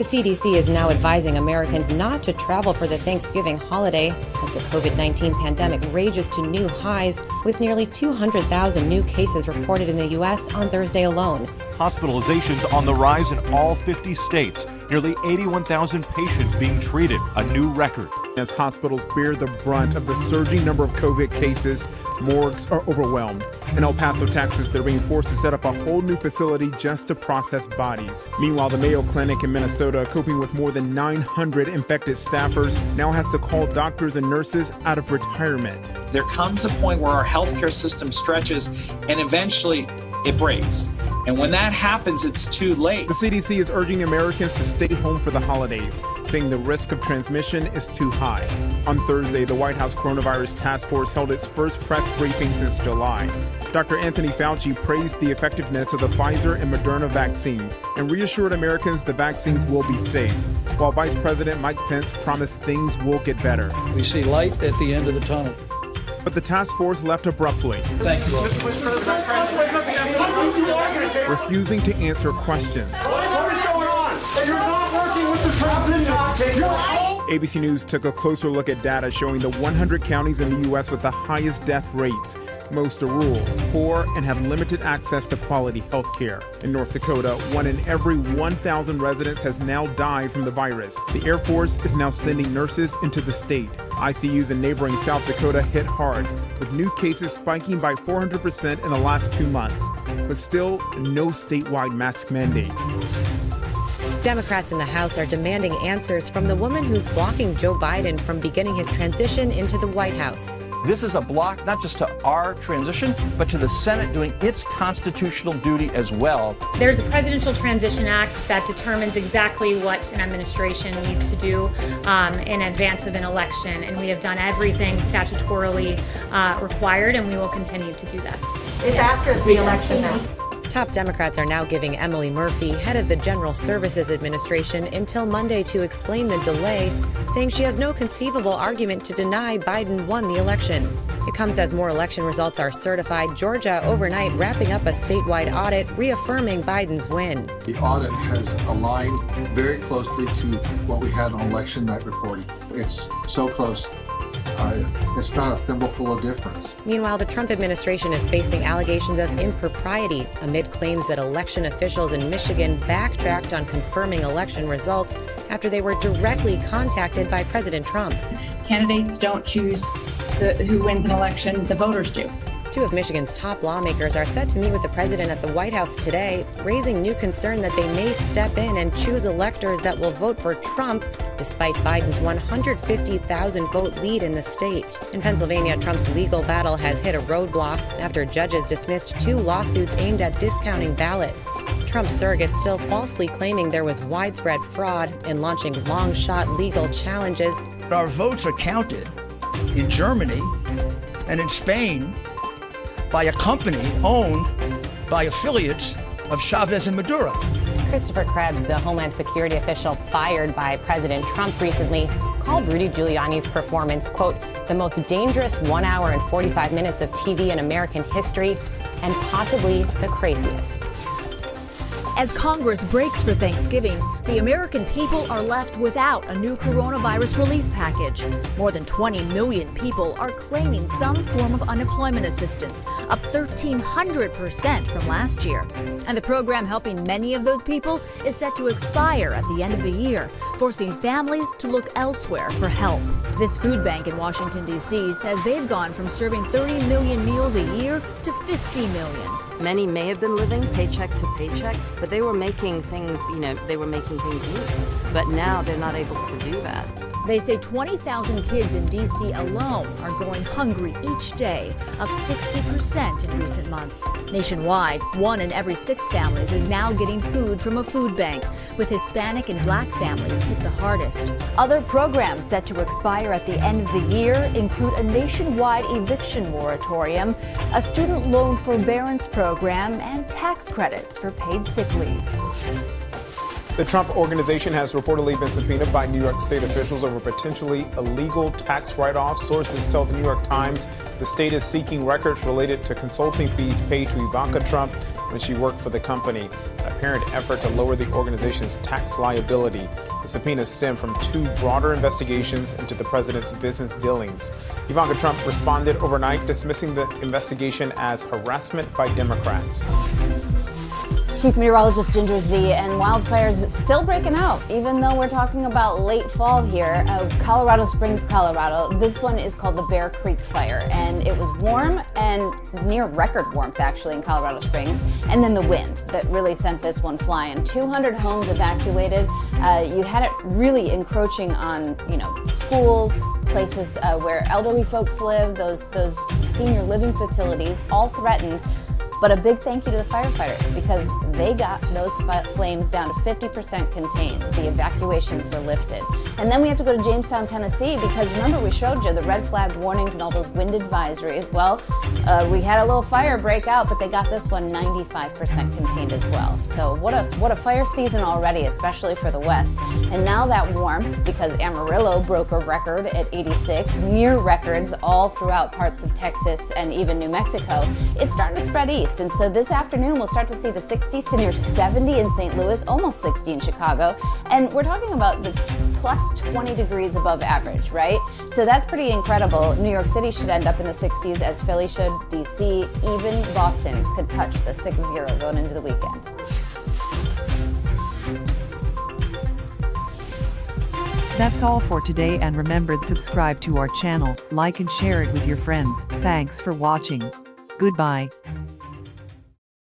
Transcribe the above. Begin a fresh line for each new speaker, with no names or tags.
The CDC is now advising Americans not to travel for the Thanksgiving holiday as the COVID-19 pandemic rages to new highs, with nearly 200,000 new cases reported in the U.S. on Thursday alone.
Hospitalizations on the rise in all 50 states. Nearly 81,000 patients being treated, a new record.
As hospitals bear the brunt of the surging number of COVID cases, morgues are overwhelmed. In El Paso, Texas, they're being forced to set up a whole new facility just to process bodies. Meanwhile, the Mayo Clinic in Minnesota, coping with more than 900 infected staffers, now has to call doctors and nurses out of retirement.
There comes a point where our healthcare system stretches and eventually it breaks. And when that happens, it's too late.
The CDC is urging Americans to stay home for the holidays, saying the risk of transmission is too high. On Thursday, the White House Coronavirus Task Force held its first press briefing since July. Dr. Anthony Fauci praised the effectiveness of the Pfizer and Moderna vaccines and reassured Americans the vaccines will be safe, while Vice President Mike Pence promised things will get better.
We see light at the end of the tunnel.
But the task force left abruptly.
Thank you.
Refusing to answer questions.
What is going on? You're not working with the transition.
ABC News took a closer look at data showing the 100 counties in the U.S. with the highest death rates. Most are rural, poor, and have limited access to quality health care. In North Dakota, 1 in every 1,000 residents has now died from the virus. The Air Force is now sending nurses into the state. ICUs in neighboring South Dakota hit hard, with new cases spiking by 400% in the last 2 months. But still, no statewide mask mandate.
Democrats in the House are demanding answers from the woman who's blocking Joe Biden from beginning his transition into the White House.
This is a block not just to our transition, but to the Senate doing its constitutional duty as well.
There's a Presidential Transition Act that determines exactly what an administration needs to do in advance of an election, and we have done everything statutorily required, and we will continue to do that.
It's after the election now.
Top Democrats are now giving Emily Murphy, head of the General Services Administration, until Monday to explain the delay, saying she has no conceivable argument to deny Biden won the election. It comes as more election results are certified. Georgia overnight wrapping up a statewide audit, reaffirming Biden's win.
The audit has aligned very closely to what we had on election night reporting. It's so close. It's not a thimbleful of difference.
Meanwhile, the Trump administration is facing allegations of impropriety amid claims that election officials in Michigan backtracked on confirming election results after they were directly contacted by President Trump.
Candidates don't choose who wins an election, the voters do.
2 of Michigan's top lawmakers are set to meet with the president at the White House today, raising new concern that they may step in and choose electors that will vote for Trump, despite Biden's 150,000 vote lead in the state. In Pennsylvania, Trump's legal battle has hit a roadblock after judges dismissed 2 lawsuits aimed at discounting ballots. Trump's surrogates still falsely claiming there was widespread fraud and launching long-shot legal challenges.
Our votes are counted in Germany and in Spain by a company owned by affiliates of Chavez and Maduro.
Christopher Krebs, the Homeland Security official fired by President Trump recently, called Rudy Giuliani's performance, quote, the most dangerous 1 hour and 45 minutes of TV in American history, and possibly the craziest.
As Congress breaks for Thanksgiving, the American people are left without a new coronavirus relief package. More than 20 million people are claiming some form of unemployment assistance, up 1,300% from last year. And the program helping many of those people is set to expire at the end of the year, forcing families to look elsewhere for help. This food bank in Washington, D.C. says they've gone from serving 30 million meals a year to 50 million.
Many may have been living paycheck to paycheck, but they were making things, they were making things move. But now they're not able to do that.
They say 20,000 kids in D.C. alone are going hungry each day, up 60% in recent months. Nationwide, 1 in every 6 families is now getting food from a food bank, with Hispanic and Black families hit the hardest. Other programs set to expire at the end of the year include a nationwide eviction moratorium, a student loan forbearance program, and tax credits for paid sick leave.
The Trump Organization has reportedly been subpoenaed by New York state officials over potentially illegal tax write-offs. Sources tell the New York Times the state is seeking records related to consulting fees paid to Ivanka Trump when she worked for the company. apparent effort to lower the organization's tax liability. The subpoenas stem from two broader investigations into the president's business dealings. Ivanka Trump responded overnight, dismissing the investigation as harassment by Democrats.
Chief Meteorologist Ginger Z, and wildfires still breaking out, even though we're talking about late fall here. Colorado Springs, Colorado. This one is called the Bear Creek Fire, and it was warm and near record warmth actually in Colorado Springs, and then the wind that really sent this one flying. 200 homes evacuated. You had it really encroaching on, schools, places where elderly folks live, those senior living facilities, all threatened. But a big thank you to the firefighters because they got those flames down to 50% contained. The evacuations were lifted. And then we have to go to Jamestown, Tennessee, because remember we showed you the red flag warnings and all those wind advisories. Well, we had a little fire break out, but they got this one 95% contained as well. So what a fire season already, especially for the West. And now that warmth, because Amarillo broke a record at 86, near records all throughout parts of Texas and even New Mexico, it's starting to spread east. And so this afternoon, we'll start to see the 60s to near 70 in St. Louis, almost 60 in Chicago. And we're talking about the plus 20 degrees above average, right? So that's pretty incredible. New York City should end up in the 60s as Philly should, DC, even Boston could touch the 6-0 going into the weekend.
That's all for today, and remember to subscribe to our channel, like and share it with your friends. Thanks for watching. Goodbye.